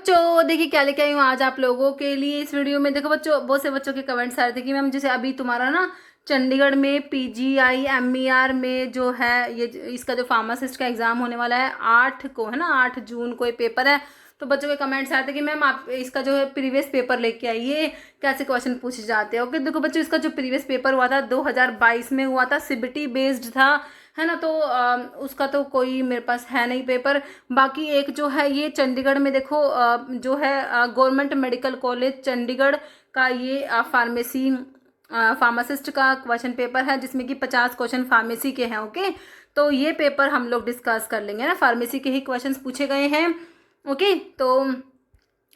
बच्चों देखिए क्या लेके आई हूँ आज आप लोगों के लिए इस वीडियो में। देखो बच्चों, बहुत से बच्चों के कमेंट्स आ रहे थे कि मैम जैसे अभी तुम्हारा ना चंडीगढ़ में पीजीआई एमईआर में जो है ये इसका जो फार्मासिस्ट का एग्जाम होने वाला है 8 को, है ना, 8 जून को ये पेपर है। तो बच्चों के कमेंट्स आते कि मैम आप इसका जो है प्रीवियस पेपर लेके आइए, कैसे क्वेश्चन पूछे जाते हैं। ओके देखो बच्चों, इसका जो प्रीवियस पेपर हुआ था 2022 में हुआ था, सीबीटी बेस्ड था, है ना। तो उसका तो कोई मेरे पास है नहीं पेपर। बाकी एक जो है ये चंडीगढ़ में देखो जो है गवर्नमेंट मेडिकल कॉलेज चंडीगढ़ का ये फार्मेसी फार्मासिस्ट का क्वेश्चन पेपर है, जिसमें कि 50 क्वेश्चन फार्मेसी के हैं। ओके तो ये पेपर हम लोग डिस्कस कर लेंगे ना, फार्मेसी के ही क्वेश्चन पूछे गए हैं। ओके तो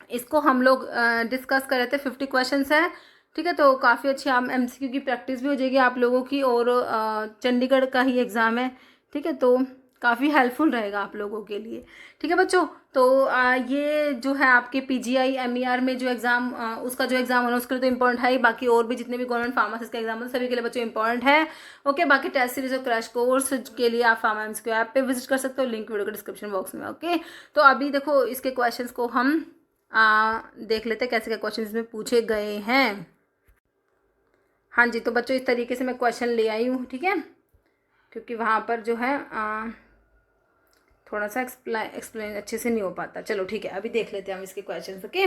इसको हम लोग डिस्कस कर रहे थे, 50 क्वेश्चन है, ठीक है। तो काफ़ी अच्छी आप एमसीक्यू की प्रैक्टिस भी हो जाएगी आप लोगों की, और चंडीगढ़ का ही एग्ज़ाम है, ठीक है। तो काफ़ी हेल्पफुल रहेगा आप लोगों के लिए, ठीक है बच्चों। तो ये जो है आपके पीजीआई एमईआर में जो एग्ज़ाम उसका जो एग्ज़ाम होना उसके लिए तो इम्पोर्टेंट है ही, बाकी और भी जितने भी गवर्नमेंट फार्मासिस्ट का एग्जाम होता है सभी के लिए बच्चों इंपॉर्टेंट है। ओके बाकी टेस्ट सीरीज और क्रैश कोर्स के लिए आप फार्मा एमसीक्यू ऐप पे विजिट कर सकते हो, लिंक वीडियो के डिस्क्रिप्शन बॉक्स में। ओके तो अभी देखो इसके क्वेश्चन को हम देख लेते हैं कैसे क्या क्वेश्चन इसमें पूछे गए हैं। हाँ जी, तो बच्चों इस तरीके से मैं क्वेश्चन ले आई हूँ, ठीक है, क्योंकि वहाँ पर जो है थोड़ा सा एक्सप्लेन अच्छे से नहीं हो पाता। चलो ठीक है, अभी देख लेते हैं हम इसके क्वेश्चन। ओके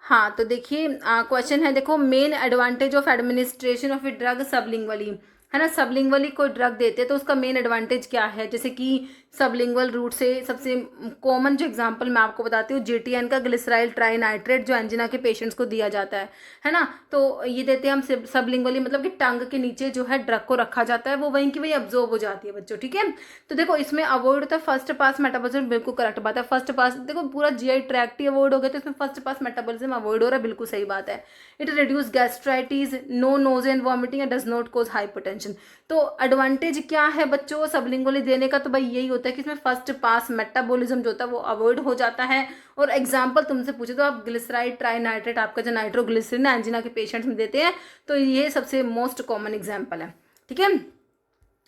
हाँ तो देखिए क्वेश्चन है, देखो main advantage of administration of a drug sublingually, है ना। सबलिंगुअली कोई ड्रग देते हैं तो उसका मेन एडवांटेज क्या है, जैसे कि सबलिंगुअल रूट से सबसे कॉमन जो एग्जांपल मैं आपको बताती हूँ, जेटीएन का ग्लिसराइल ट्राइनाइट्रेट जो एंजिना के पेशेंट्स को दिया जाता है ना। तो ये देते हैं हम सबलिंगुअली, मतलब कि टंग के नीचे जो है ड्रग को रखा जाता है, वो वहीं की वहीं अब्जॉर्ब हो जाती है बच्चों, ठीक है। तो देखो इसमें अवॉइड होता है फर्स्ट पास मेटाबॉलिज्म, बिल्कुल करेक्ट बात है। फर्स्ट पास देखो पूरा जीआई ट्रैक्ट ही अवॉइड हो गया, तो इसमें फर्स्ट पास मेटाबॉलिज्म अवॉइड हो रहा है, बिल्कुल सही बात है। It reduce gastritis, nausea and vomiting and does not cause hypertension. तो एडवांटेज क्या है बच्चों सबलिंगुअली देने का, तो भाई यही होता है कि इसमें फर्स्ट पास मेटाबॉलिज्म जो होता है वो अवॉइड हो जाता है। और एग्जांपल तुमसे पूछे तो आप ग्लिसराइड ट्राइनाइट्रेट, आपका जो नाइट्रोग्लिसरीन एंजिना के पेशेंट्स में देते हैं, तो ये सबसे मोस्ट कॉमन एग्जाम्पल है, ठीक है।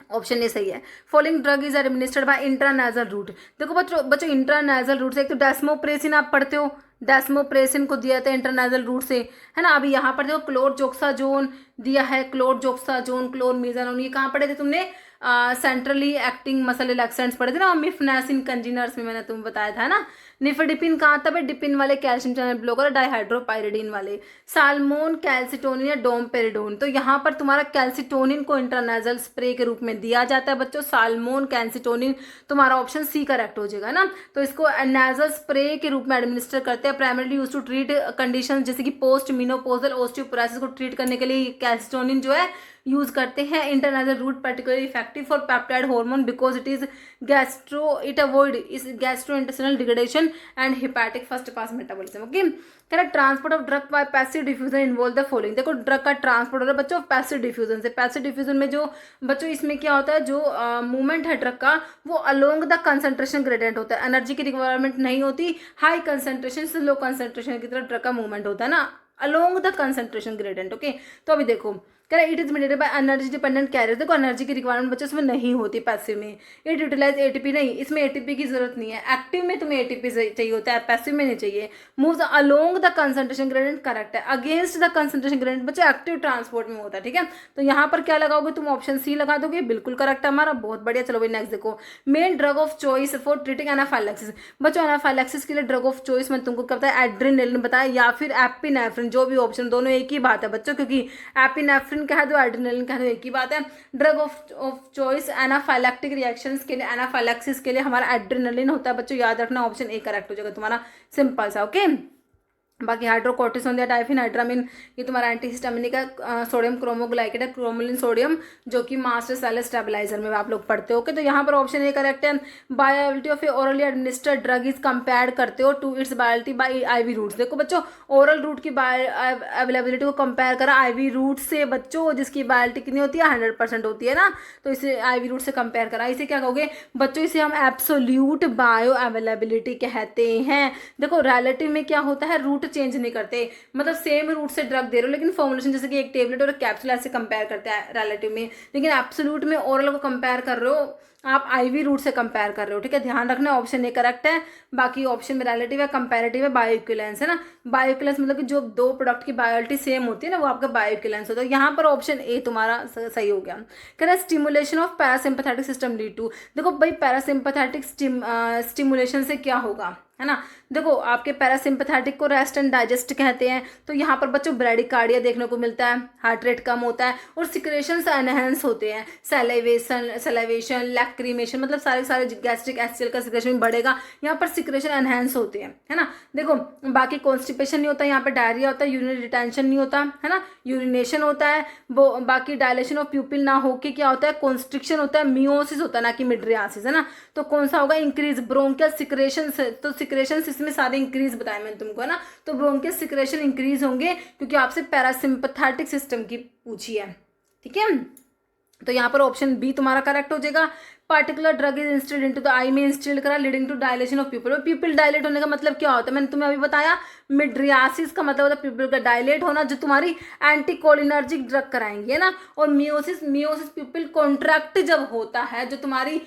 ऑप्शन ए सही है। Following drug is administered by intranasal root. देखो बच्चों इंट्रानेजल रूट से एक तो डेस्मोप्रेसिन आप पढ़ते हो, डेस्मोप्रेसिन को दिया था इंटरनेजल रूट से, है ना। अभी यहाँ पर देखो क्लोरजोक्साजोन दिया है, क्लोरजोक्साजोन क्लोरमिजानोन, ये कहाँ पढ़े थे तुमने, सेंट्रली एक्टिंग मसल रिलैक्सेंट्स पढ़े थे ना, मिफनासिन कंजीनर्स में मैंने तुम्हें बताया था ना। निफेडिपिन कहाँ था भाई, डिपिन वाले कैल्शियम चैनल ब्लॉकर, डाइहाइड्रोपाइरिडीन वाले। साल्मोन कैल्सिटोनिन या डोमपेरिडोन, तो यहाँ पर तुम्हारा कैल्सिटोनिन को इंटरनेजल स्प्रे के रूप में दिया जाता है बच्चों, साल्मोन कैल्सिटोनिन, तुम्हारा ऑप्शन सी करेक्ट हो जाएगा ना। तो इसको नेजल स्प्रे के रूप में एडमिनिस्टर करते हैं, primarily use to treat condition जैसे कि पोस्ट मिनोपोजल ऑस्टियोपोरोसिस को ट्रीट करने के लिए कैल्सिटोनिन जो है यूज करते हैं। Intranasal route particularly effective for peptide hormone because it is it avoid is gastrointestinal degradation and hepatic first pass metabolism. Okay कह रहा transport of drug by passive diffusion involve the following. देखो drug का transport हो रहा है बच्चों passive diffusion से। Passive diffusion में जो बच्चों इसमें क्या होता है, जो मूवमेंट है ड्रग का वो अलोंग द कंसंट्रेशन ग्रेडियंट होता है, एनर्जी की रिक्वायरमेंट नहीं होती, हाई कंसंट्रेशन से लो कंसंट्रेशन की तरफ ड्रग का मूवमेंट होता है ना, along the concentration gradient. Okay तो अभी देखो कह रहा it is mediated by energy dependent carrier. देखो एनर्जी की रिक्वायरमेंट बच्चों इसमें नहीं होती पैसिव में। इट यूटिलाइज एटीपी नहीं, इसमें एटीपी की जरूरत नहीं है, एक्टिव में तुम्हें एटीपी चाहिए होता है, पैसिव में नहीं चाहिए। Moves along the concentration gradient correct है, अगेंस्ट द कंसंट्रेशन ग्रेडियंट बच्चों एक्टिव ट्रांसपोर्ट में होता है, ठीक है। तो यहाँ पर क्या लगाओगे तुम, ऑप्शन सी लगा दोगे, बिल्कुल करेक्ट है हमारा, बहुत बढ़िया। चलो भाई नेक्स्ट देखो, main drug of choice for treating anaphylaxis. बच्चों एनाफाइलैक्सिस के लिए ड्रग ऑफ चॉइस मैं तुमको क्या बताया, एड्रेनालिन बताया या फिर एपिनेफ्रिन, जो भी ऑप्शन, दोनों एक ही बात है बच्चों, क्योंकि एपिनेफ्रिन कह दो एड्रेनालिन कह दो एक ही बात है। Drug of choice anaphylactic reactions के लिए, एनाफाइलैक्सिस के लिए हमारा एड्रेनालिन होता है बच्चों, याद रखना, ऑप्शन ए करेक्ट हो जाएगा तुम्हारा, सिंपल सा। ओके बाकी हाइड्रोकोर्टिसोन दिया, डाइफिनाइट्रामिन ये तुम्हारा एंटीहिस्टामिनिक है, सोडियम क्रोमोग्लाइकेट है, क्रोमोलिन सोडियम जो कि मास्टर सेल स्टेबलाइजर में आप लोग पढ़ते हो। ओके तो यहाँ पर ऑप्शन ए करेक्ट है। Bioavailability of a orally administered drug is compare करते हो to its bioavailability by IV routes. देखो बच्चों ओरल रूट की अवेलेबिलिटी को कंपेयर करा आईवी रूट से बच्चों, जिसकी बायोबिलिटी कितनी होती है 100% होती है ना, तो इसे आईवी रूट से कंपेयर करा। इसे क्या कहोगे बच्चों, इसे हम एब्सोल्यूट बायो अवेलेबिलिटी कहते हैं। देखो रिलेटिव में क्या होता है, रूट चेंज नहीं करते, मतलब सेम रूट से ड्रग दे रहे हो लेकिन फॉर्मुलेशन जैसे कि एक टेबलेट और एक कैप्सूल ऐसे कंपेयर करते हैं रिलेटिव में, लेकिन एब्सोल्यूट में ओरल को कंपेयर कर रहे हो आप आईवी रूट से कंपेयर कर रहे हो, ठीक है, ध्यान रखना ऑप्शन ए करेक्ट है। बाकी ऑप्शन में रिलेटिव है, कंपैरेटिव है, बायोइक्विलेंस है ना, बायोइक्विलेंस मतलब कि जो दो प्रोडक्ट की बायोलिटी सेम होती है ना वो आपका बायोइक्विलेंस होता है। यहाँ पर ऑप्शन ए तुम्हारा सही हो गया। कह रहा है stimulation of parasympathetic system lead to, देखो भाई पैरासिम्पैथेटिक स्टिमुलेशन से क्या होगा, है ना, देखो आपके पैरासिम्पैथेटिक को रेस्ट एंड डाइजेस्ट कहते हैं, तो यहाँ पर बच्चों ब्रैडिकार्डिया देखने को मिलता है, हार्ट रेट कम होता है और सिक्रेशंस एनहेंस होते हैं, सैलिवेशन लैक्रीमेशन, मतलब सारे गैस्ट्रिक एसिड का सिक्रेशन बढ़ेगा, यहाँ पर सिक्रेशन एनहेंस होते हैं, है ना। देखो बाकी कॉन्स्टिपेशन नहीं होता, यहाँ पर डायरिया होता है, यूरिनरी रिटेंशन नहीं होता, है ना, यूरिनेशन होता है, वो बाकी डायलेशन ऑफ प्यूपिल ना होके क्या होता है, कॉन्स्ट्रिक्शन होता है, मियोसिस होता है ना कि मिड्रियासिस, है ना। तो कौन सा होगा, इंक्रीज ब्रोंकियल सिक्रेशन, तो सिक्रेशन इसमें सारे इंक्रीज बताए मैंने तुमको, है ना, तो ब्रोंकियल सिक्रेशन इंक्रीज होंगे क्योंकि आपसे पैरासिम्पैथेटिक सिस्टम की पूछी है, ठीक है। तो यहाँ पर ऑप्शन बी तुम्हारा करेक्ट हो जाएगा। Particular drug is instilled into the eye में इंस्टिल्ड करा leading to dilation of pupil, pupil dilate होने का मतलब क्या होता है, मैंने तुम्हें अभी बताया, मिड्रियासिस का मतलब होता है प्यूपिल का डायलेट होना, जो तुम्हारी एंटीकोलिनर्जिक ड्रग कराएंगे, है ना, और मियोसिस प्यूपिल कॉन्ट्रैक्ट जब होता है जो तुम्हारी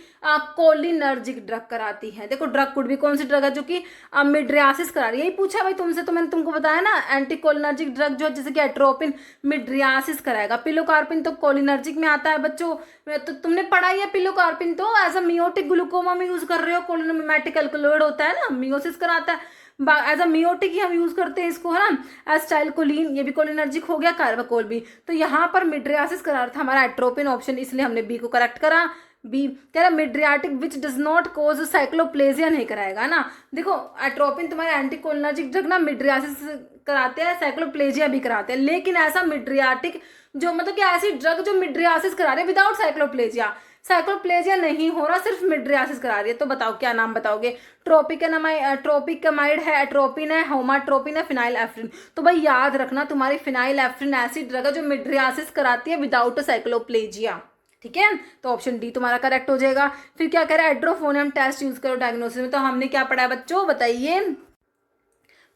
कोलिनर्जिक ड्रग कराती है। देखो ड्रग कुड भी कौन सी ड्रग है जो कि मिड्रियासिस करा रही है, यही पूछा भाई तुमसे, तो मैंने तुमको बताया ना एंटीकोलिनर्जिक ड्रग जो है जैसे कि एट्रोपिन मिड्रियासिस कराएगा, पिलोकार्पिन तो कोलिनर्जिक में आता है बच्चों, तो तुमने पढ़ा ही है पिलोकार्पिन तो एज अ मियोटिक ग्लूकोमा में यूज कर रहे हो, कोलिनोमिमेटिक अल्कलॉइड होता है ना, मियोसिस कराता है, एज अ मियोटिक ही हम यूज करते हैं इसको, है ना, एस्टाइलकोलिन ये भी कोलिनर्जिक हो गया, कार्बाकोल भी, तो यहाँ पर मिड्रियासिस करा रहा था हमारा एट्रोपिन ऑप्शन, इसलिए हमने बी को करेक्ट करा। बी कह रहा mydriatic which does not cause cycloplegia नहीं कराएगा ना, देखो एट्रोपिन तुम्हारे एंटीकोलिनर्जिक ड्रग ना मिड्रियासिस कराते हैं, साइक्लोप्लेजिया भी कराते हैं, लेकिन ऐसा मिड्रियाटिक जो मतलब कि ऐसी ड्रग जो मिड्रियासिस करा रही है विदाउट साइक्लोप्लेजिया नहीं हो रहा, सिर्फ मिड्रियासिस करा रही है, तो बताओ क्या नाम बताओगे, ट्रोपिकमाइड है, एट्रोपिन है, होमाट्रोपिन है, फिनाइल एफ्रिन, तो भाई याद रखना तुम्हारी फिनाइल एफ्रिन ऐसी ड्रग है जो मिड्रियासिस कराती है विदाउट साइक्लोप्लेजिया, ठीक है, तो ऑप्शन डी तुम्हारा करेक्ट हो जाएगा। फिर क्या कह रहा है, एड्रोफोनियम टेस्ट यूज करो डायग्नोसिस में, तो हमने क्या पढ़ा है बच्चों बताइए,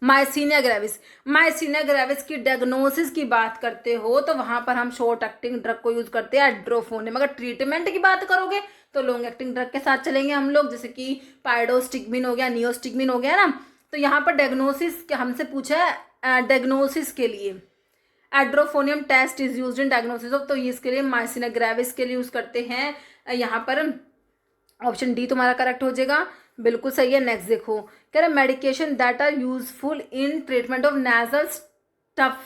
माइसीनिया ग्रेविस की डायग्नोसिस की बात करते हो तो वहां पर हम शॉर्ट एक्टिंग ड्रग को यूज करते हैं एड्रोफोनियम, अगर ट्रीटमेंट की बात करोगे तो लॉन्ग एक्टिंग ड्रग के साथ चलेंगे हम लोग, जैसे कि पाइडोस्टिग्मिन हो गया, नियोस्टिग्मिन हो गया ना। तो यहाँ पर डायग्नोसिस हमसे पूछा है, डायग्नोसिस के लिए edrophonium test is used in diagnosis of, तो इसके लिए माइसीनिया ग्रेविस के लिए यूज करते हैं, यहाँ पर ऑप्शन डी तुम्हारा करेक्ट हो जाएगा, बिल्कुल सही है। नेक्स्ट देखो कह रहा medication that are useful in treatment of nasal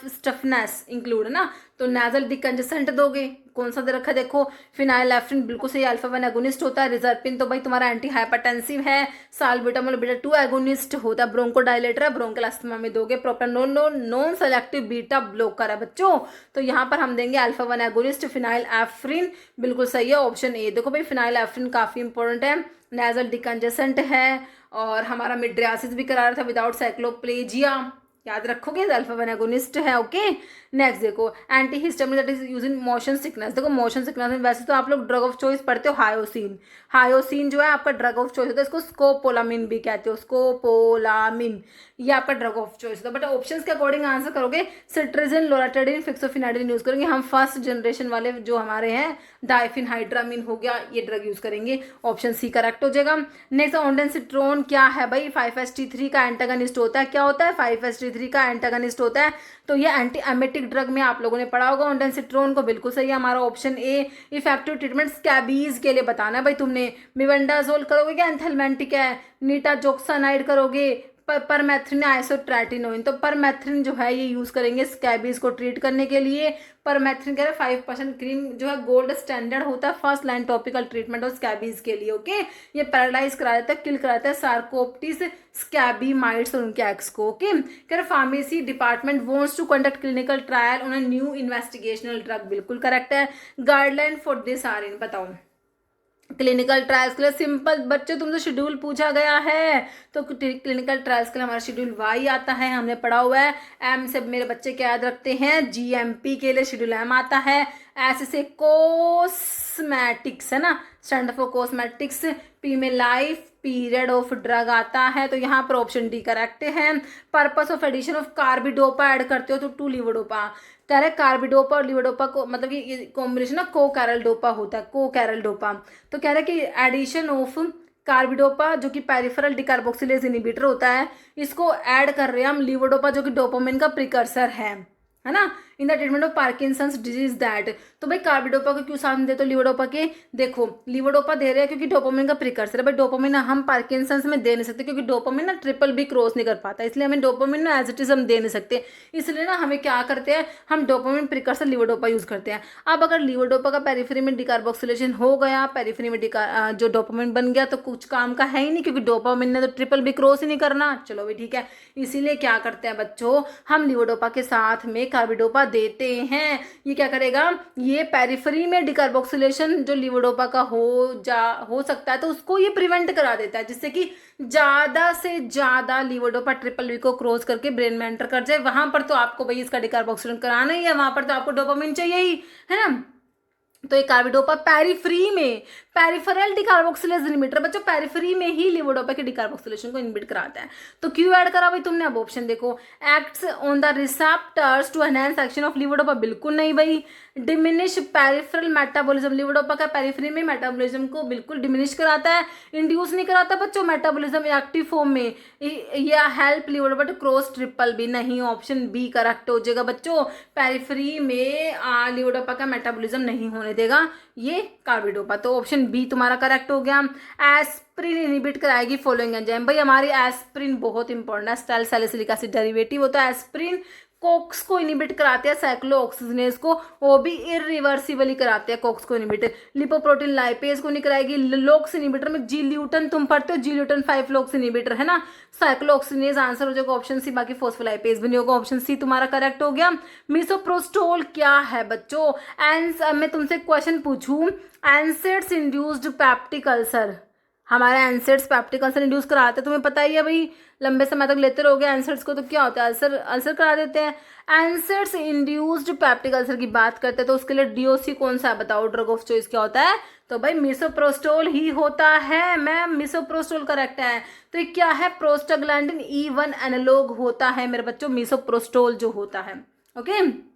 stuffness include, है ना, तो नेजल डिकंजेसेंट दोगे, कौन सा दे रखा है देखो, फिनाइलएफ्रिन बिल्कुल सही, अल्फा 1 एगोनिस्ट होता है, रिजर्पिन तो भाई तुम्हारा एंटी हाइपरटेंसिव है, साल्बुटामोल बीटा 2 एगोनिस्ट होता है, ब्रोंकोडायलेटर है, ब्रोंकल अस्थमा में दोगे, propranolol non selective beta blocker है बच्चों, तो यहाँ पर हम देंगे अल्फा 1 एगोनिस्ट फिनाइलएफ्रिन, बिल्कुल सही है ऑप्शन ए। देखो भाई फिनाइलएफ्रिन काफी इंपॉर्टेंट है, नेजल डिकंजेसेंट है और हमारा मिड्रियासिस भी करा रहा था विदाउट साइक्लोप्लेजिया, याद रखोगे, अल्फा 1 एगोनिस्ट है, ओके। नेक्स्ट देखो anti histamine that is use in motion sickness, देखो मोशन सिकनेस में वैसे तो आप लोग ड्रग ऑफ चॉइस पढ़ते हो हायोसिन जो है आपका ड्रग ऑफ चॉइस होता है, इसको स्कोपोलामिन भी कहते हो, स्कोपोलामिन ये आपका ड्रग ऑफ चॉइस होता है, बट ऑप्शंस के अकॉर्डिंग आंसर करोगे, सिट्रिजिन, लोराटाइडिन, फिक्सोफिनाइडिन यूज करेंगे, हम फर्स्ट जनरेशन वाले जो हमारे हैं डाइफिनहाइड्रामिन हो गया, ये ड्रग यूज करेंगे, ऑप्शन सी करेक्ट हो जाएगा। नेक्स्ट ऑन्डेंसिट्रोन क्या है भाई, 5-HT3 का एंटागनिस्ट होता है, क्या होता है 5-HT3 का एंटागनिस्ट होता है, तो ये एंटी एमेटिक ड्रग में आप लोगों ने पढ़ा होगा, ऑन्डेंसिट्रोन को बिल्कुल सही है हमारा option A. Effective treatment scabies के लिए बताना है भाई तुमने, मिवेंडाजोल करोगे क्या, एंथेल्मेंटिक है, नीटाजोक्सानाइड करोगे, परमेथ्रिन आइसोट्रेटिनोइन, तो परमेथ्रिन जो है ये यूज करेंगे स्कैबीज को ट्रीट करने के लिए, परमेथ्रिन कह रहे 5% क्रीम जो है गोल्ड स्टैंडर्ड होता है first line topical treatment of scabies के लिए, ओके, ये पैरालाइज करा देता है, किल कराता है सार्कोप्टिस स्कैबीमाइड्स और उनके एक्स को, ओके। कह रहे pharmacy department wants to conduct clinical trial on a new investigational drug, बिल्कुल करेक्ट है। Guideline for this are in, बताओ क्लिनिकल ट्रायल्स के लिए सिंपल बच्चे तुमसे शेड्यूल पूछा गया है, तो क्लिनिकल ट्रायल्स के लिए हमारा शेड्यूल वाई आता है, हमने पढ़ा हुआ है, एम से मेरे बच्चे क्या याद रखते हैं, जीएमपी के लिए शेड्यूल एम आता है, एस से कोस्मेटिक्स है ना, स्टैंडर्ड फॉर कॉस्मेटिक्स, पी में लाइफ, पीरियड ऑफ ड्रग आता है, तो यहाँ पर ऑप्शन डी करेक्ट है। Purpose of addition of carbidopa add करते हो तो टू लीवोडोपा, कह रहे कार्बिडोपा और लीवोडोपा को मतलब ये कॉम्बिनेशन ना को कैरल डोपा होता है, को कैरल डोपा। तो कह रहे कि एडिशन ऑफ कार्बिडोपा जो कि पेरिफेरल डिकार्बोक्सिलेज इनहिबिटर होता है, इसको ऐड कर रहे हैं हम लीवोडोपा जो कि डोपामिन का प्रिकर्सर है ना, in the treatment of Parkinson's disease that. तो भाई कार्बिडोपा को क्यों साथ में देते हो लीवोडोपा के, देखो लीवोडोपा दे रहे हैं क्योंकि डोपामिन का प्रिकर्सर है। भाई डोपामिन हम पार्किंसंस में दे नहीं सकते क्योंकि डोपामिन ना ट्रिपल बी क्रॉस नहीं कर पाता, इसलिए हमें डोपामिन ना एज इट इज हम दे नहीं सकते। इसलिए ना हमें क्या करते हैं, हम डोपामिन प्रिकर्सर लीवोडोपा यूज करते हैं। अब अगर लीवोडोपा का पेरिफेरी में डिकार्बोक्सिलेशन हो गया, पेरिफेरी में जो डोपामिन बन गया, तो कुछ काम का है ही नहीं क्योंकि डोपामिन ने तो ट्रिपल बी क्रॉस ही नहीं करना। चलो भी ठीक है, इसीलिए क्या करते हैं बच्चों, हम लीवोडोपा के साथ में कार्बिडोपा देते हैं। ये क्या करेगा, ये पेरिफेरी में डिकार्बोक्सिलेशन जो लीवोडोपा का हो सकता है तो उसको ये प्रिवेंट करा देता है, जिससे कि ज्यादा से ज्यादा लीवोडोपा ट्रिपल बी को क्रॉस करके ब्रेन में एंटर कर जाए। वहां पर तो आपको भाई इसका डिकार्बोक्सिलेशन कराना ही है, वहां पर तो आपको डोपामिन चाहिए ही, है ना। तो ये कार्बिडोपा पेरिफेरी में, पेरिफेरल डिकार्बोक्सिलेज इनहिबिटर बच्चों पेरिफेरी में ही लीवोडोपा के डिकार्बोक्सिलेशन को इनहिबिट कराता है। तो क्यों ऐड करा भाई तुमने, अब ऑप्शन देखो, acts on the receptors to enhance action of levodopa, बिल्कुल नहीं भाई। डिमिनिश पेरिफेरल मेटाबॉलिज्म, लीवोडोपा का पेरिफेरी में मेटाबॉलिज्म को बिल्कुल डिमिनिश कराता है, इंड्यूस नहीं कराता बच्चों मेटाबॉलिज्म एक्टिव फॉर्म में, या help levodopa to cross triple B, नहीं, ऑप्शन बी करेक्ट हो जाएगा बच्चों। पेरिफेरी में लीवोडोपा का मेटाबॉलिज्म नहीं होने देगा ये कार्बिडोपा, तो ऑप्शन बी तुम्हारा करेक्ट हो गया। एस्प्रिन इनहिबिट कराएगी फॉलोइंग एंजाइम, भाई हमारी एस्प्रिन बहुत इंपॉर्टेंट है, स्टाइल सैलिसिलिक एसिड डेरिवेटिव होता है एस्प्रिन, कोक्स को इनहिबिट कराते हैं, साइक्लोऑक्सीजनेज को, वो भी इरिवर्सिबली कराते हैं कोक्स को इनहिबिट। लिपोप्रोटीन लाइपेज को नहीं कराएगी, लोक्स इनहिबिटर में जी ल्यूटन तुम पढ़ते हो, जी ल्यूटन 5 लोक्स इनहिबिटर है ना, साइक्लोऑक्सीजनेज आंसर हो जाएगा ऑप्शन सी, बाकी फॉस्फोलाइपेज भी नहीं होगा, ऑप्शन सी तुम्हारा करेक्ट हो गया। मिसोप्रोस्टोल क्या है बच्चों, मैं तुमसे क्वेश्चन पूछूं, एनसेड्स इंड्यूस्ड पैप्टिक अल्सर, हमारे एनसेड्स पैप्टिक अल्सर इंड्यूस कराते हैं, तुम्हें पता ही है भाई, लंबे समय तक लेते रहोगे एनसेड्स को तो क्या होता है, अल्सर करा देते हैं। एनसेड्स इंड्यूस्ड पैप्टिक अल्सर की बात करते हैं तो उसके लिए डीओसी कौन सा है बताओ, ड्रग ऑफ चॉइस क्या होता है, तो भाई मिसोप्रोस्टोल ही होता है मैम, मिसोप्रोस्टोल करेक्ट है। तो ये क्या है, प्रोस्टाग्लैंडिन E1 एनालॉग होता है मेरे बच्चों, मिसोप्रोस्टोल जो होता है, ओके।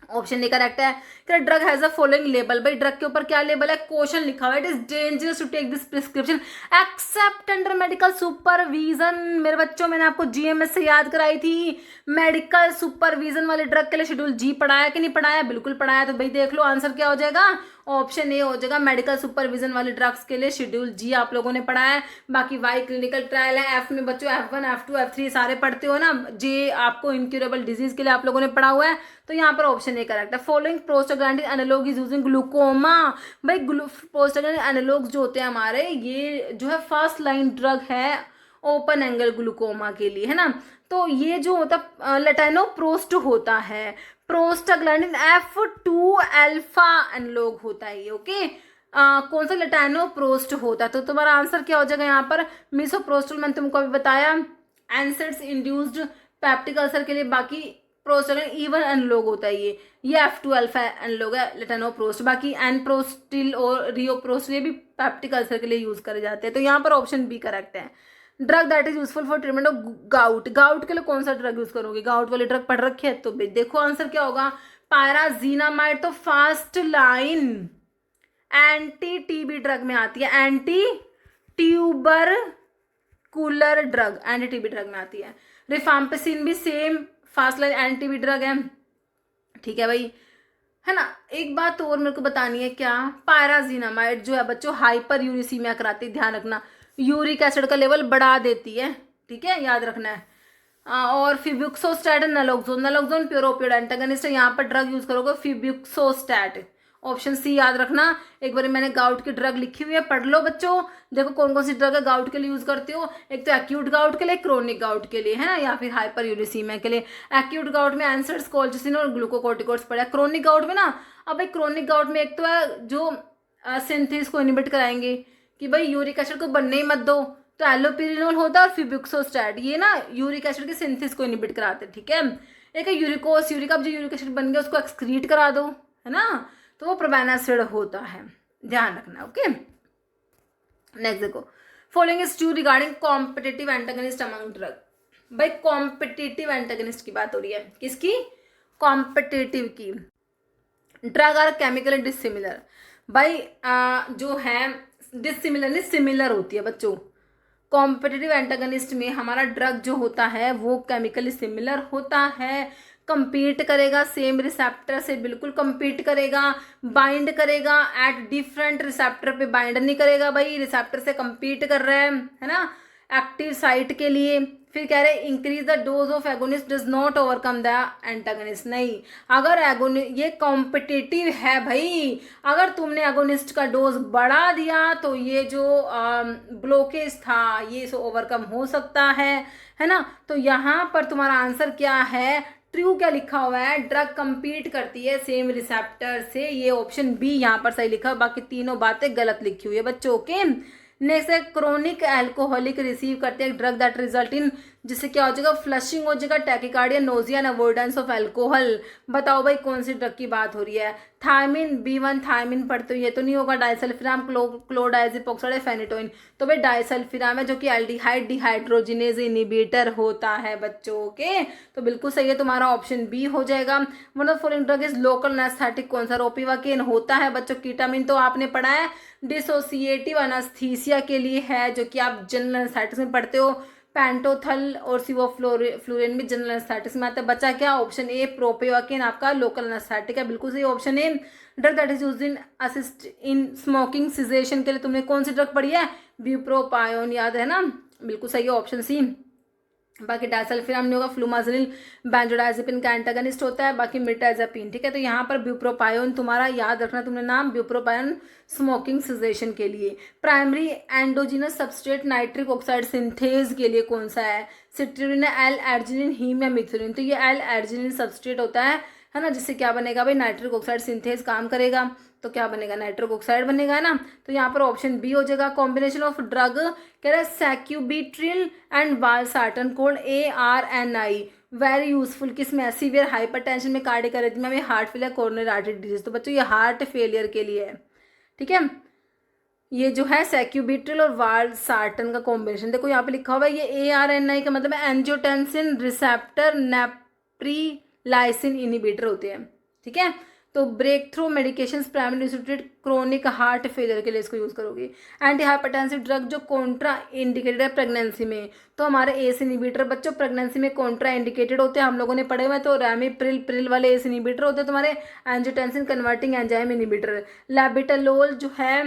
ऑप्शन डी करेक्ट है। Drug has a following label, भाई ड्रग के ऊपर क्या लेबल है, क्वेश्चन लिखा हुआ है, it is dangerous to take this prescription except under medical supervision. मेरे बच्चों मैंने आपको जीएमएस से याद कराई थी, मेडिकल सुपरविजन वाले ड्रग के लिए शेड्यूल जी पढ़ाया कि नहीं पढ़ाया, बिल्कुल पढ़ाया, तो भाई देख लो आंसर क्या हो जाएगा, ऑप्शन ए हो जाएगा, मेडिकल सुपरविजन वाले ड्रग्स के लिए शेड्यूल जी आप लोगों ने पढ़ा है। बाकी वाई क्लिनिकल ट्रायल है, एफ में बच्चों F1 F2 F3 सारे पढ़ते हो ना, जे आपको इनक्यूरेबल डिजीज के लिए आप लोगों ने पढ़ा हुआ है, तो यहाँ पर ऑप्शन ए करेक्ट है। Following prostaglandin analog is using glaucoma, भाई प्रोस्टाग्लैंडिन एनालॉग्स जो होते हैं हमारे, ये जो है फर्स्ट लाइन ड्रग है ओपन एंगल ग्लूकोमा के लिए, है ना। तो ये जो होता लेटाइनोप्रोस्ट होता है, प्रोस्टाग्लैंडिन F2 अल्फा एनालॉग होता है ये, ओके। कौन सा लेटाइनोप्रोस्ट होता है, तो तुम्हारा आंसर क्या हो जाएगा यहाँ पर, मिसोप्रोस्टोल मैंने तुमको अभी बताया, एनसेड्स इंड्यूस्ड पैप्टिक अल्सर के लिए, बाकी प्रोस्टाग्लैंडिन E1 एनालॉग होता है ये F2 अल्फा एनालॉग है लेटाइनोप्रोस्ट, बाकी एनप्रोस्टिल और रियोप्रोस्ट ये भी पैप्टिक अल्सर के लिए यूज करे जाते हैं, तो यहाँ पर ऑप्शन बी करेक्ट है। Drug that is useful for treatment of gout, gout के लिए कौन सा ड्रग यूज करोगे, गाउट वाली ड्रग पढ़ रखी है, तो देखो आंसर क्या होगा, पायराजीनामाइड, तो first line anti TB drug में आती है, anti tuber cooler drug anti TB drug में आती है। रिफाम्पिसिन भी same first line anti TB drug है, ठीक है भाई, है ना। एक बात और मेरे को बतानी है, क्या पायराजीनामाइड जो है बच्चों हाइपर यूरिसीमिया कराती है, ध्यान रखना, यूरिक एसिड का लेवल बढ़ा देती है, ठीक है, याद रखना है। और फिब्यूक्सोस्टैट नलोक्सोन, नलोक्सोन प्योर ओपियोइड एंटागनिस्ट है, यहाँ पर ड्रग यूज करोगे फिब्यूक्सोस्टैट, ऑप्शन सी याद रखना। एक बार मैंने गाउट की ड्रग लिखी हुई है, पढ़ लो बच्चों, देखो कौन कौन सी ड्रग है गाउट के लिए यूज करते हो, एक तो एक्यूट गाउट के लिए, क्रोनिक गाउट के लिए, है ना, या फिर हाइपर यूरिसीमिया के लिए। एक्यूट गाउट में एनसेड्स, कोल्चिसिन और ग्लूकोकोर्टिकोइड्स पड़ा, क्रोनिक गाउट में ना, अब भाई क्रोनिक गाउट में एक तो है जो सिंथेसिस को इनहिबिट कराएंगे कि भाई यूरिक एसिड को बनने ही मत दो, तो एलोपिरिनोल होता है, और फिब्यूक्सोस्टैट ये ना यूरिक एसिड के सिंथेसिस को इनहिबिट कराते हैं, ठीक है। एक है यूरिकोस, यूरिक, अब जो यूरिक एसिड बन गया उसको एक्सक्रीट करा दो, है ना, तो वो प्रोबेनासिड होता है, ध्यान रखना, ओके। नेक्स्ट देखो, following is true regarding competitive antagonist among drug. भाई कॉम्पिटिटिव एंटागनिस्ट की बात हो रही है, किसकी? कॉम्पिटिटिव की। Drug are chemically dissimilar. भाई जो है डिसिमिलर सिमिलर होती है बच्चों। कॉम्पिटिटिव एंटागनिस्ट में हमारा ड्रग जो होता है वो केमिकली सिमिलर होता है, कंपीट करेगा सेम रिसेप्टर से, बिल्कुल कंपीट करेगा, बाइंड करेगा एट डिफरेंट रिसेप्टर पे बाइंड नहीं करेगा, भाई रिसेप्टर से कंपीट कर रहा है ना, एक्टिव साइट के लिए। फिर कह रहे increase the dose of agonist does not overcome the antagonist. नहीं, अगर ये कॉम्पिटिटिव है भाई, अगर तुमने एगोनिस्ट का डोज बढ़ा दिया तो ये जो ब्लॉकेज था ये ओवरकम हो सकता है ना। तो यहाँ पर तुम्हारा आंसर क्या है? ट्रू क्या लिखा हुआ है? ड्रग कंपीट करती है सेम रिसेप्टर से, ये ऑप्शन बी यहाँ पर सही लिखा है, बाकी तीनों बातें गलत लिखी हुई है बच्चों। ओके, नेक्स्ट है क्रोनिक एल्कोहलिक रिसीव करते हैं ड्रग दैट रिजल्ट इन, जिससे क्या हो जाएगा? फ्लशिंग हो जाएगा, tachycardia, nausea and avoidance of alcohol. बताओ भाई कौन सी ड्रग की बात हो रही है? थायमिन, B1 थायमिन पढ़ते हो, ये तो नहीं होगा। Disulfiram, chlordiazepoxide, phenytoin. तो भाई डाइसल्फिराम है जो कि एल्डिहाइड डिहाइड्रोजिनेज इनिबिटर होता है बच्चों के। तो बिल्कुल सही है तुम्हारा ऑप्शन बी हो जाएगा। One of following drug is local anaesthetic. कौन सा? रोपिवाकेन होता है बच्चों। कीटामिन तो आपने पढ़ा है, डिसोसिएटिव एनेस्थीसिया के लिए है, जो कि आप जनरल एनेस्थेटिक्स में पढ़ते हो। पेंटोथल और सिवोफ्लोरिन भी जनरल एनेस्थेटिक्स में आता है। बचा क्या? ऑप्शन ए प्रोपिवाकेन आपका लोकल एनेस्थेटिक है, बिल्कुल सही option A. Drug that is used in assist in smoking caseation के लिए तुमने कौन सी ड्रग पढ़ी है? ब्यूप्रोपायोन, याद है ना, बिल्कुल सही है ऑप्शन सी। बाकी डाइसल्फिराम नहीं होगा। फ्लूमाजिनिल बेंजोडाइजेपिन का एंटागनिस्ट होता है, बाकी मिर्टाजेपिन। ठीक है, तो यहाँ पर ब्यूप्रोपायोन तुम्हारा याद रखना तुमने नाम, ब्यूप्रोपायोन स्मोकिंग सिजेशन के लिए। Primary endogenous substrate nitric oxide synthase के लिए कौन सा है? सिट्रीन, एल एर्जिनिन, हीम या मिथुलिन। तो ये एल एर्जिनिन सबस्ट्रेट होता है ना, जिससे क्या बनेगा भाई? नाइट्रिक ऑक्साइड सिंथेज काम करेगा, तो क्या बनेगा? नाइट्रिक ऑक्साइड बनेगा ना। तो यहाँ पर ऑप्शन बी हो जाएगा। कॉम्बिनेशन ऑफ ड्रग कह रहा है sacubitril and valsartan called ARNI very useful किस में? सीवियर हाइपरटेंशन में, कार्डियक अरिथमिया में, heart failure, coronary artery disease. तो बच्चों ये हार्ट फेलियर के लिए है। ठीक है, ये जो है सैक्यूबिट्रिल और वालसार्टन का कॉम्बिनेशन। देखो यहाँ पे लिखा हुआ है, ये ARNI का मतलब है एंजियोटेंसिन रिसेप्टर नेप्रिलाइसिन इनिबिटर होते हैं। ठीक है, तो break through medication primary institute chronic heart failure के लिए इसको यूज करोगे। एंटी हाइपरटेंसिव ड्रग जो कॉन्ट्रा इंडिकेटेड है प्रेगनेंसी में, तो हमारे एस इनिबिटर बच्चों प्रेगनेंसी में कॉन्ट्रा इंडिकेटेड होते हैं, हम लोगों ने पढ़े हुए। तो रैमिप्रिल वाले एस इनिबिटर होते हैं तुम्हारे एंजियोटेंसिन कन्वर्टिंग एंजाइम इनिबिटर। लैबिटालोल जो है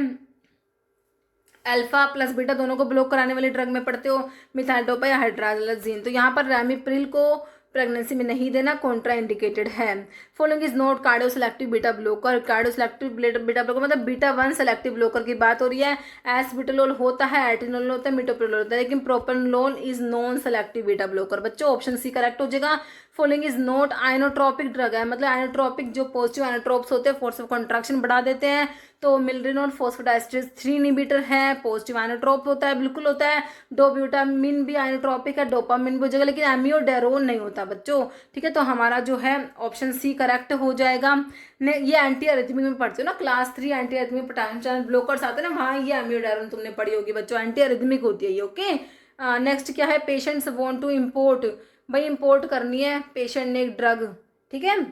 अल्फा प्लस बीटा दोनों को ब्लॉक कराने वाले ड्रग में पढ़ते हो, मिथाइलडोपा या हाइड्राजोलाजीन। तो यहाँ पर रैमिप्रिल को प्रेगनेंसी में नहीं देना, कॉन्ट्रा इंडिकेटेड है। Following is not cardio selective beta blocker. Cardio selective beta blocker मतलब बीटा 1 सेलेक्टिव ब्लॉकर की बात हो रही है। एसबिटोलोल होता है, एटिनोल होता है, मिटोप्रोलोल होता है, लेकिन propranolol is non selective beta blocker. बच्चों ऑप्शन सी करेक्ट हो जाएगा। Following is not inotropic drug है, मतलब आइनोट्रोपिक जो पॉजिटिव आइनोट्रोप्स होते हैं फोर्स ऑफ कॉन्ट्रैक्शन बढ़ा देते हैं। तो मिलरिनोल फॉस्फोडाइस्ट्रेस 3 इनिबिटर है, पॉजिटिव आइनोट्रोप होता है, बिल्कुल होता है। डोब्यूटामिन भी आइनोट्रोपिक है, डोपामिन भी हो जाएगा, लेकिन एमियोडेरोन नहीं होता बच्चों। ठीक है, तो हमारा जो है ऑप्शन सी करेक्ट हो जाएगा। ने ये एंटी अरिथमिक में पढ़ते हो ना, class 3 anti arrhythmic potassium channel blockers आते हैं ना, वहाँ ये एमियोडेरोन तुमने पढ़ी होगी बच्चों, एंटी अरिथमिक होती है ये। ओके, नेक्स्ट क्या है? Patients want to import. भाई इम्पोर्ट करनी है पेशेंट ने एक ड्रग। ठीक है,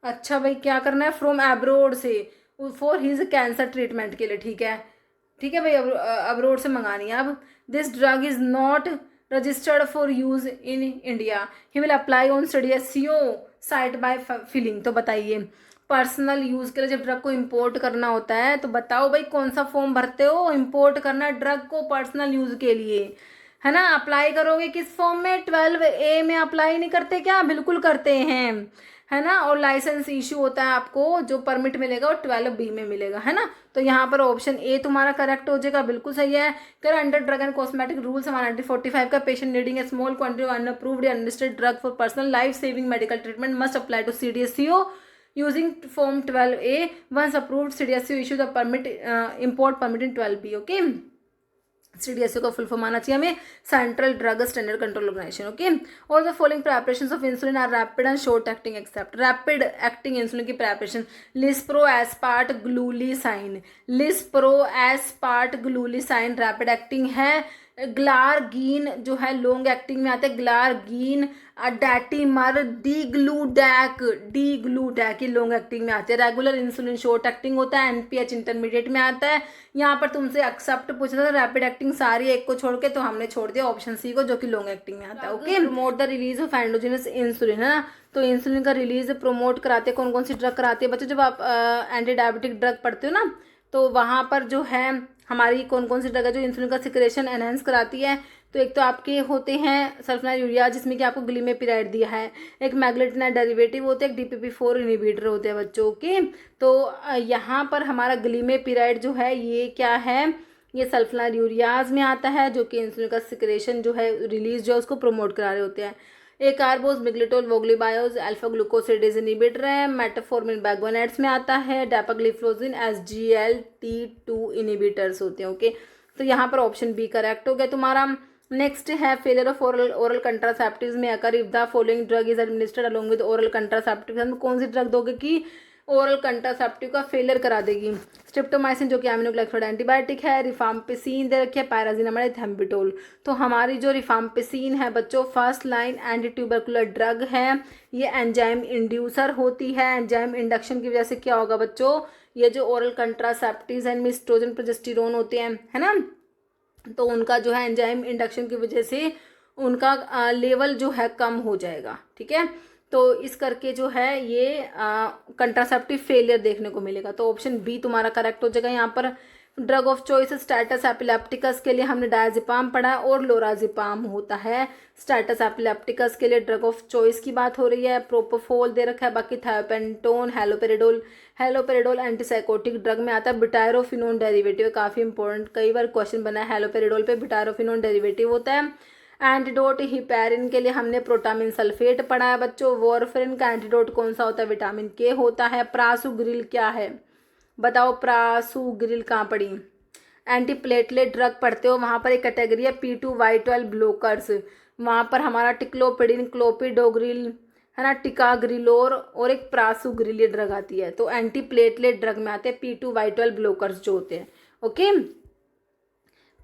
अच्छा भाई क्या करना है? फ्रॉम एब्रोड से, फॉर हिज कैंसर ट्रीटमेंट के लिए। ठीक है, ठीक है भाई, अब्रोड से मंगानी है। अब this drug is not registered for use in India, he will apply on CDSCO site by filling. तो बताइए पर्सनल यूज के लिए जब ड्रग को इंपोर्ट करना होता है तो बताओ भाई कौन सा फॉर्म भरते हो? इंपोर्ट करना ड्रग को पर्सनल यूज के लिए, है ना। अप्लाई करोगे किस फॉर्म में? 12A में अप्लाई नहीं करते क्या? बिल्कुल करते हैं, है ना। और लाइसेंस इशू होता है आपको, जो परमिट मिलेगा वो 12B में मिलेगा, है ना। तो यहाँ पर ऑप्शन ए तुम्हारा करेक्ट हो जाएगा, बिल्कुल सही है। कर under drug and cosmetic rules 1945 का patient needing a small quantity of unapproved unregistered drug for personal life saving medical treatment must apply to CDSCO using form 12A once approved CDSCO issue the permit import permit in 12B. okay, CDSO का full form आना चाहिए हमें, central drug standard control organisation. Okay, और the following preparations of insulin are rapid and short acting except. Rapid acting insulin की preparation, lispro aspart glulisine, lispro aspart glulisine rapid acting है। Glargine जो है long acting में आता है, ग्लारगीन, डैटीमर, D ग्लूडैक ये long acting में आते हैं। रेगुलर इंसुलिन शॉर्ट एक्टिंग होता है, NPH इंटरमीडिएट में आता है। यहाँ पर तुमसे एक्सेप्ट पूछा था, रैपिड एक्टिंग सारी एक को छोड़ के, तो हमने छोड़ दिया ऑप्शन सी को जो कि लॉन्ग एक्टिंग में आता है। Okay, promote the release of endogenous insulin, है ना, तो इंसुलिन का रिलीज प्रमोट कराते कौन कौन सी ड्रग कराती है बच्चों, जब आप एंटी डायबिटिक ड्रग पढ़ते हो ना, तो वहाँ पर जो है हमारी कौन कौन सी ड्रग है जो इंसुलिन का सिक्रेशन एनहेंस कराती है। तो एक तो आपके होते हैं सल्फोनाइलूरिया जिसमें कि आपको ग्लीमेपिराइड दिया है, एक मैग्लेटिनाइड डेरिवेटिव होते हैं, एक DPP4 इनहिबिटर होते हैं बच्चों के। तो यहाँ पर हमारा ग्लीमेपिराइड जो है ये क्या है, ये सल्फोनाइलूरियाज में आता है जो कि इंसुलिन का सिक्रेशन जो है रिलीज जो है उसको प्रमोट करा रहे होते हैं। एक कार्बोज, मिग्लिटोल, वोग्लीबायोज, अल्फा ग्लूकोसिडेज इनहिबिटर है, मेटाफॉर्मिन बैगोनेट्स में आता है, डापाग्लिफ्लोजिन, SGLT2 इनहिबिटर्स होते हैं। ओके, तो यहाँ पर ऑप्शन बी करेक्ट हो गया तुम्हारा। नेक्स्ट है फेलियर ऑफ ओरल कंट्रासेप्टिव्स में occur if the following drug is administered along with oral contraceptive. हम कौन सी ड्रग दोगे कि ओरल कंट्रासेप्टिव का फेलियर करा देगी? स्ट्रिप्टोमाइसिन जो कि एमिनोग्लाइकोसाइड एंटीबायोटिक है, रिफाम्पिसिन दे रखी है, पायराजिनामाइड, थेम्बिटोल। तो हमारी जो रिफाम्पिसिन है बच्चों first line anti tubercular drug है, ये एंजाइम इंड्यूसर होती है। एंजाइम इंडक्शन की वजह से क्या होगा बच्चों, ये जो ओरल कंट्रासेप्टिव्स एंड एस्ट्रोजन प्रोजेस्टेरोन होते हैं, है ना, तो उनका जो है एंजाइम इंडक्शन की वजह से उनका लेवल जो है कम हो जाएगा। ठीक है, तो इस करके जो है ये कंट्रासेप्टिव फेलियर देखने को मिलेगा। तो ऑप्शन बी तुम्हारा करेक्ट हो जाएगा यहाँ पर। Drug of choice status epilepticus के लिए हमने डायजिपाम पढ़ा और लोराजिपाम होता है। स्टेटस एपिलेप्टिकस के लिए ड्रग ऑफ चॉइस की बात हो रही है, प्रोपोफोल दे रखा है, बाकी thiopentone, haloperidol. Haloperidol antipsychotic drug में आता है, बिटायरोफिनोन डेरिवेटिव काफ़ी इंपॉर्टेंट, कई बार क्वेश्चन बना है हेलोपेरिडोल पे, बिटायरोफिनोन डेरिवेटिव होता है। एंटीडोट हिपैरिन के लिए हमने प्रोटामिन सल्फेट पढ़ा है बच्चों। वॉरफेरिन का एंटीडोट कौन सा होता है? विटामिन के होता है। प्रासुग्रिल क्या है बताओ, प्रासुग्रिल कहाँ पढ़ी? एंटी प्लेटलेट ड्रग पढ़ते हो, वहाँ पर एक कैटेगरी है P2Y12 ब्लोकर्स, वहाँ पर हमारा टिक्लोपिडिन, क्लोपिडोग्रिल, है ना, टिकाग्रिलोर और एक प्रासुग्रिल ये ड्रग आती है। तो एंटी प्लेटलेट ड्रग में आते हैं P2Y12 ब्लोकर्स जो होते हैं। Okay,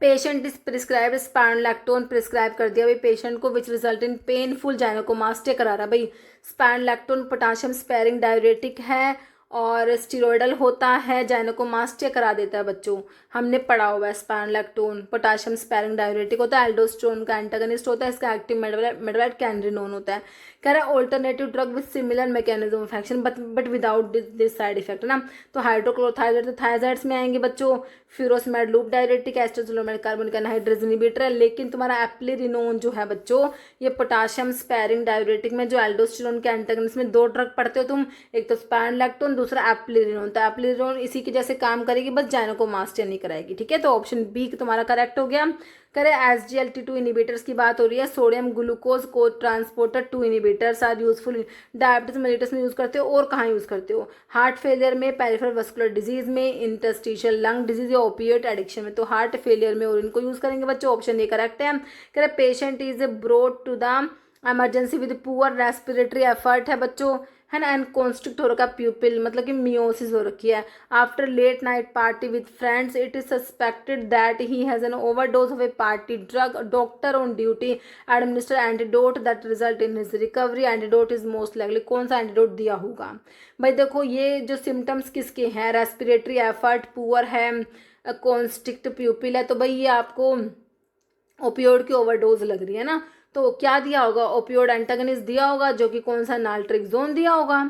patient is prescribe spironolactone prescribe कर दिया भाई पेशेंट को, विच रिजल्ट इन पेनफुल जाइनेकोमास्टिया करा रहा भाई। स्पाइनोलैक्टोन पोटाशियम स्पेयरिंग डायरेटिक है और स्टीरोइडल होता है, जाइनेकोमास्टिया करा देता है बच्चों, हमने पढ़ा हुआ है। स्पाइनोलैक्टोन पोटाशियम स्पेयरिंग डायरेटिक होता है, एल्डोस्टेरोन का एंटागनिस्ट होता है, इसका एक्टिव मेटाबोलाइट कैनरिनोन होता है। कह रहा है alternative drug with similar mechanism of action but without this side effect, है ना। तो हाइड्रोक्लोरोथायजाइड तो थायजाइड्स में आएंगे बच्चों, furosemide loop diuretic, acetazolamide carbonic anhydrase inhibitor है। लेकिन तुम्हारा एप्लिरिनोन जो है बच्चों ये पोटाशियम स्पेयरिंग डायरेटिक में, जो एल्डोस्टेरोन के एंटागनिस्ट में दो ड्रग पढ़ते हो तुम, एक तो स्पाइनोलैक्टोन, दूसरा एप्लिरिनोन। तो एप्लिरिनोन इसी की जैसे काम करेगी, बस जाइनेकोमास्टिया नहीं कराएगी। ठीक है, तो ऑप्शन बी तुम्हारा करेक्ट हो गया। करें SGLT2 इनहिबिटर्स की बात हो रही है, sodium glucose co transporter 2 inhibitors are useful diabetes mellitus में यूज करते हो और कहाँ यूज करते हो? हार्ट फेलियर में, पेरिफेरल वस्कुलर डिजीज में, इंटरस्टिशियल लंग डिजीज या ओपिएट एडिक्शन में। तो हार्ट फेलियर में और इनको यूज करेंगे बच्चों, ऑप्शन ए करेक्ट है। करें patient is brought to the emergency with poor respiratory effort है बच्चों, है ना, एंड कॉन्स्ट्रिक्ट हो रखा प्यूपिल, मतलब कि मियोसिस हो रखी है। After late night party with friends it is suspected that he has an overdose of a party drug, doctor on duty administer antidote that result in his recovery, antidote is most likely. कौन सा antidote दिया होगा भाई? देखो ये जो symptoms किसके हैं, रेस्पिरेटरी एफर्ट, पुअर है, कॉन्स्ट्रिक्ट प्यूपिल है, तो भाई ये आपको ओपियोड की ओवरडोज लग रही है ना। तो क्या दिया होगा? ओपियोड एंटागनिस्ट दिया होगा, जो कि कौन सा? नाल्ट्रिक्सोन दिया होगा,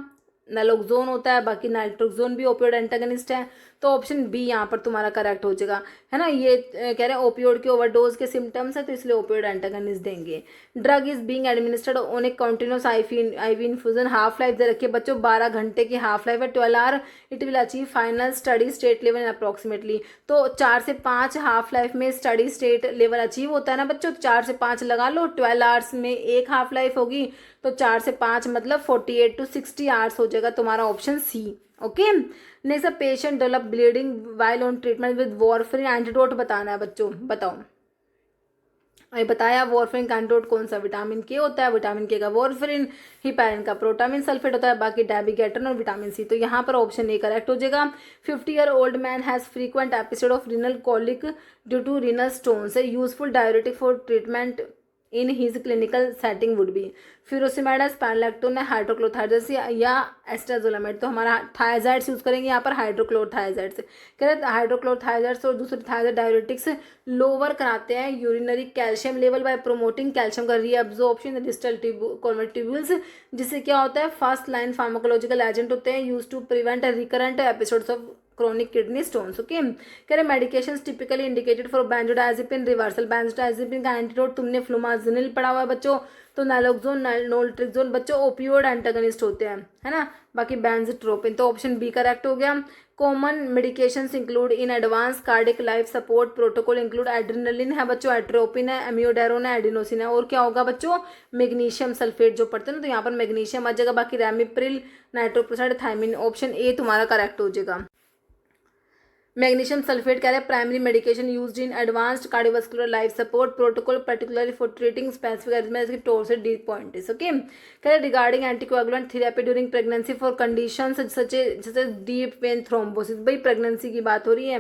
नलोक्सोन होता है, बाकी नाल्ट्रिक्सोन भी ओपियोड एंटागनिस्ट है। तो ऑप्शन बी यहाँ पर तुम्हारा करेक्ट हो जाएगा, है ना। ये कह रहे हैं ओपियोड के ओवरडोज के सिम्टम्स है, तो इसलिए ओपियोड एंटागनिस्ट देंगे। Drug is being administered on a continuous IV infusion, half life दे रखिए बच्चों 12 घंटे की हाफ लाइफ है, 12 hour, it will achieve final steady state level approximately. तो 4 से 5 हाफ लाइफ में स्टडी स्टेट लेवल अचीव होता है ना बच्चों, 4 से 5 लगा लो, 12 आवर्स में एक हाफ लाइफ होगी, तो 4 से 5 मतलब 48 to 60 आवर्स हो जाएगा तुम्हारा option C. Okay. Next, a patient develop bleeding while on treatment with warfarin, antidote बताना है बच्चों, बताओ। अभी बताया वॉरफेरिन का एंटीडोट कौन सा, विटामिन के होता है, विटामिन के का वॉरफेरिन, हिपैरिन का प्रोटामिन सल्फेट होता है, बाकी डैबिगेटन और विटामिन सी। तो यहाँ पर ऑप्शन ए करेक्ट हो जाएगा। 50-year-old man has frequent episode of renal colic due to renal stones, a useful diuretic for treatment in his clinical setting would be furosemide, spironolactone, hydrochlorothiazide या acetazolamide. तो हमारा थायजाइड्स use करेंगे यहाँ पर, हाइड्रोक्लोथाइड्स। कह रहे हाइड्रोक्लोथाइड्स और दूसरे थायजाइड डायरेटिक्स लोअर कराते हैं urinary calcium level by promoting calcium का रीअब्जॉर्प्शन डिस्टल ट्यूब्यूल्स, जिससे क्या होता है फर्स्ट लाइन फार्माकोलॉजिकल एजेंट होते हैं use to prevent recurrent episodes of chronic kidney stones। Okay, कह रहे medications typically indicated for benzodiazepine reversal. Benzodiazepine का एंटीडोट तुमने फ्लूमाजिनिल पढ़ा हुआ है बच्चों, तो नैलोक्सोन, नोल्ट्रिक्सोन बच्चों ओपियोड एंटागनिस्ट होते हैं, है ना। बाकी बेंजोट्रोपिन, तो ऑप्शन बी करेक्ट हो गया। Common medications include in advance cardiac life support protocol include adrenaline है बच्चों, एट्रोपिन है, एमियोडेरोन है, एडिनोसिन है, और क्या होगा बच्चों मैग्नीशियम सल्फेट जो पढ़ते हैं ना, तो यहाँ पर मैग्नीशियम आ जाएगा। बाकी ramipril, nitroprusside, thiamine, option A तुम्हारा करेक्ट हो जाएगा। मैग्नीशियम सल्फेट कह रहे हैं primary medication used in advanced cardiovascular life support protocol particularly for treating specific arrhythmia torsades de pointes. Okay, कह रहे regarding anticoagulant therapy during pregnancy for conditions such जैसे deep vein thrombosis. भाई pregnancy की बात हो रही है।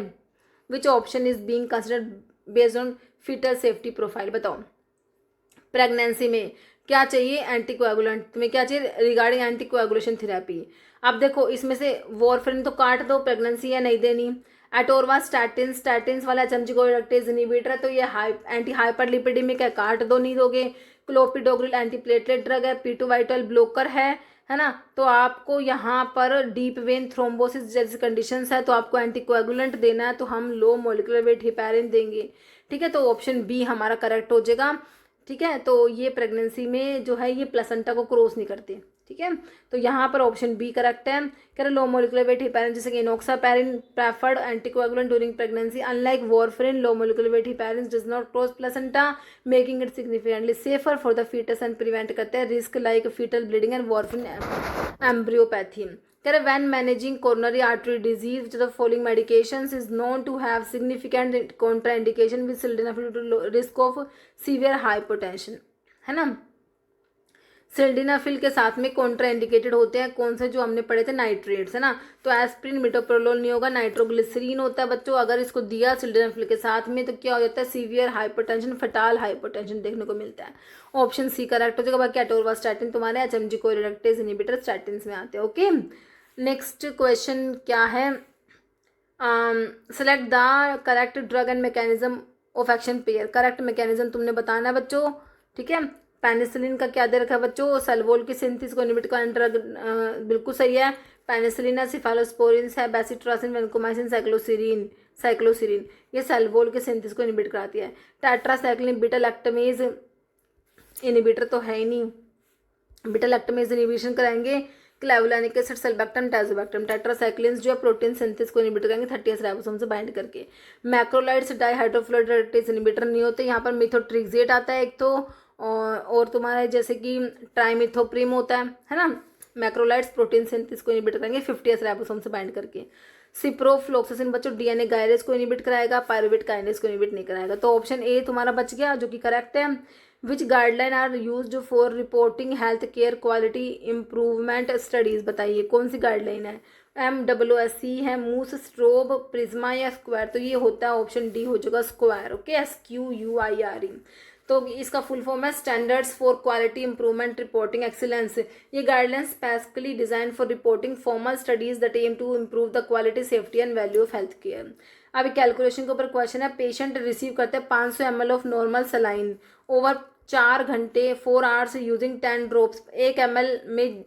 Which option is being considered based on foetal safety profile, बताओ। प्रेगनेंसी में क्या चाहिए, एंटीकोएगुलेंट, तुम्हें क्या चाहिए रिगार्डिंग एंटीकोएगुलेशन थेरेपी। अब देखो इसमें से वॉरफेरिन तो काट दो, प्रेगनेंसी है नहीं देनी। एटोरवास्टैटिन, स्टैटिन्स वाला एचएमजी-CoA इनहिबिटर है, तो ये एंटी हाइपरलिपिडेमिक है, काट दो नहीं दोगे। क्लोपिडोग्रिल एंटीप्लेटलेट ड्रग है, P2 ब्लॉकर है ना। तो आपको यहाँ पर डीप वेन थ्रोम्बोसिस जैसी कंडीशंस है, तो आपको एंटीकोएगुलेंट देना है, तो हम लो मोलिकुलर वेट हिपैरिन देंगे। ठीक है, तो ऑप्शन बी हमारा करेक्ट हो जाएगा। ठीक है, तो ये प्रेगनेंसी में जो है ये प्लेसेंटा को क्रॉस नहीं करते। ठीक है, तो यहाँ पर ऑप्शन बी करेक्ट है। कह रहे लो मोलिकुलर वेट हिपैरिन जैसे कि enoxaparin preferred anticoagulant during pregnancy unlike warfarin low molecular weight heparin does not cross placenta making it significantly safer for the foetus and prevent करते हैं risk like foetal bleeding and warfarin embryopathy. कह रहे when managing coronary artery disease which the following medications is known to have significant contraindication with sildenafil risk of severe hypotension, है ना। Sildenafil के साथ में contraindicated होते हैं कौन से, जो हमने पढ़े थे नाइट्रेट्स, है ना। तो एस्प्रिन, मिटोप्रोलोल नहीं होगा, नाइट्रोग्लिसरीन होता है बच्चों। अगर इसको दिया सिल्डेनाफिल के साथ में तो क्या हो जाता है सीवियर हाइपरटेंशन, फटाल हाइपरटेंशन देखने को मिलता है। ऑप्शन सी करेक्ट हो जाएगा। बाकी एटोरवास्टैटिन तुम्हारे एचएमजी-CoA इनहिबिटर स्टैटिन्स में आते हैं। ओके, नेक्स्ट क्वेश्चन क्या है, select the correct drug and mechanism of action pair. Correct mechanism तुमने बताना है बच्चों। ठीक है, पेनिसिलिन का क्या दे रखा है बच्चों, सल्वोल की सिंथेसिस को इनहिबिट करने ड्रग बिल्कुल सही है। पेनिसिलिन है, सिफालोस्पोरिन है, बेसिट्रासिन, वेंकोमाइसिन, साइक्लोसिरिन ये सल्वोल के सिंथेसिस को इनहिबिट कराती है। टेट्रासाइक्लिन बीटा लैक्टमेज इनहिबिटर तो है ही नहीं, बीटा लैक्टमेज इनहिबिशन कराएंगे क्लेवुलानिक एसिड, सल्बैक्टम, टाइजोबैक्टम। टेट्रासाइक्लिन्स जो है प्रोटीन सिंथेसिस को इनहिबिट करेंगे 30S राइबोसोम से बाइंड करके। मैक्रोलाइड्स डाइहाइड्रोफ्लोरेटेज इनहिबिटर नहीं होते। यहाँ पर मिथोट्रिक्सेट आता है एक तो, और तुम्हारे जैसे कि ट्राइमिथोप्रिम होता है ना। मैक्रोलाइड्स प्रोटीन सिंथेसिस को इनहिबिट करेंगे 50S राइबोसोम से बाइंड करके। सिप्रोफ्लोक्सासिन बच्चों डीएनए गायरेज को इनहिबिट कराएगा, पायरुवेट काइनेज को इनहिबिट नहीं कराएगा। तो ऑप्शन ए तुम्हारा बच गया जो कि करेक्ट है। Which guideline are used for reporting health care quality improvement studies, बताइए कौन सी गाइडलाइन है। MWSC है, मूस, स्ट्रोब, प्रिज्मा या स्क्वायर। तो ये होता है ऑप्शन डी हो जाएगा स्क्वायर। Okay, SQUIRE। तो इसका फुल फॉर्म है standards for quality improvement reporting excellence. ये guidelines specifically designed for reporting formal studies that aim to improve the quality safety and value of health care. अभी calculation के ऊपर question है। Patient receive करते हैं 500 ml of normal saline over 4 घंटे 4 hours using 10 drops. 1 ml में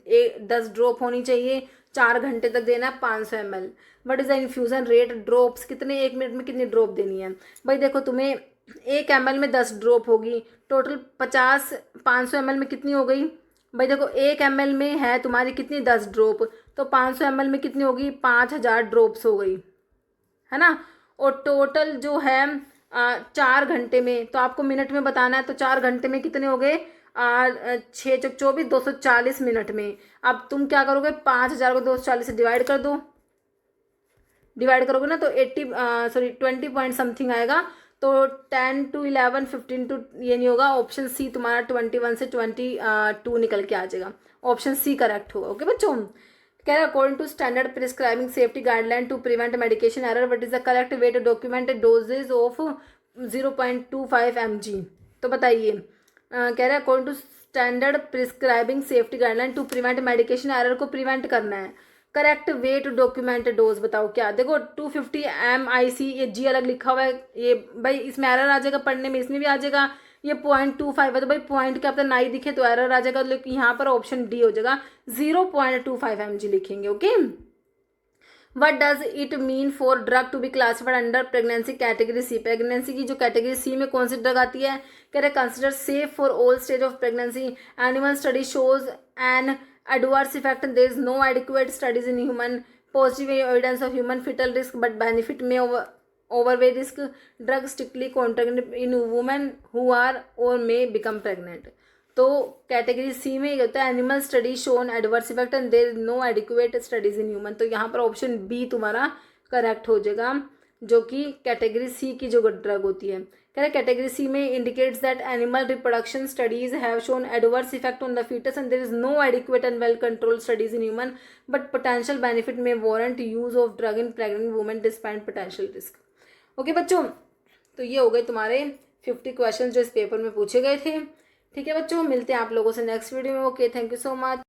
10 drop होनी चाहिए, 4 घंटे तक देना है 500 ml। What is the infusion rate, drops कितने, 1 मिनट में कितनी ड्रॉप देनी है। भाई देखो तुम्हें 1 ml में 10 ड्रॉप होगी, टोटल 500 ml में कितनी हो गई। भाई देखो 1 ml में है तुम्हारी कितनी 10 ड्रॉप, तो 500 ml में कितनी होगी 5000 ड्रॉप्स हो गई, है ना। और टोटल जो है 4 घंटे में, तो आपको मिनट में बताना है, तो 4 घंटे में कितने हो गए 6 चौक 24 240 मिनट में। अब तुम क्या करोगे, 5000 को 240 से डिवाइड कर दो, डिवाइड करोगे ना तो 20 पॉइंट समथिंग आएगा। तो 10 to 11 15 टू ये नहीं होगा, ऑप्शन सी तुम्हारा 21 से 22 निकल के आ जाएगा, ऑप्शन सी करेक्ट होगा। ओके बच्चों, कह रहे हैं according to standard prescribing safety guideline to prevent medication error what is the correct way to document dosages of 0.25 mg। तो बताइए, कह रहे हैं according to standard prescribing safety guideline to prevent medication error को प्रिवेंट करना है, correct way to document dose बताओ क्या। देखो 250 MIC, ये जी अलग लिखा हुआ है, ये भाई इसमें एरर आ जाएगा पढ़ने में, इसमें भी आ जाएगा। ये 0.25 है तो भाई पॉइंट क्या पता ना ही दिखे तो एरर आ जाएगा, लेकिन यहाँ पर ऑप्शन डी हो जाएगा, 0.25 mg लिखेंगे। Okay, what does it mean for drug to be classified under pregnancy category C. Pregnancy की जो कैटेगरी सी में कौन सी ड्रग आती है, कह रहे consider safe for all stage of pregnancy, animal study shows N adverse effect, there is no adequate studies in human, positive evidence of human fetal risk but benefit may overweigh risk, drug strictly contraindicated in women who are or may become pregnant। तो category C में ये होता है animal study shown adverse effect and there is no adequate studies in human. तो यहाँ पर option B तुम्हारा correct हो जाएगा, जो कि कैटेगरी सी की जो ड्रग होती है। कह रहे कैटेगरी सी में indicates that animal reproduction studies have shown adverse effect on the foetus and there is no adequate and well controlled studies in human but potential benefit may warrant use of drug in pregnant women despite potential risk. Okay बच्चों, तो ये हो गए तुम्हारे 50 question जो इस paper में पूछे गए थे। ठीक है बच्चों, मिलते हैं आप लोगों से नेक्स्ट वीडियो में। Okay, thank you so much.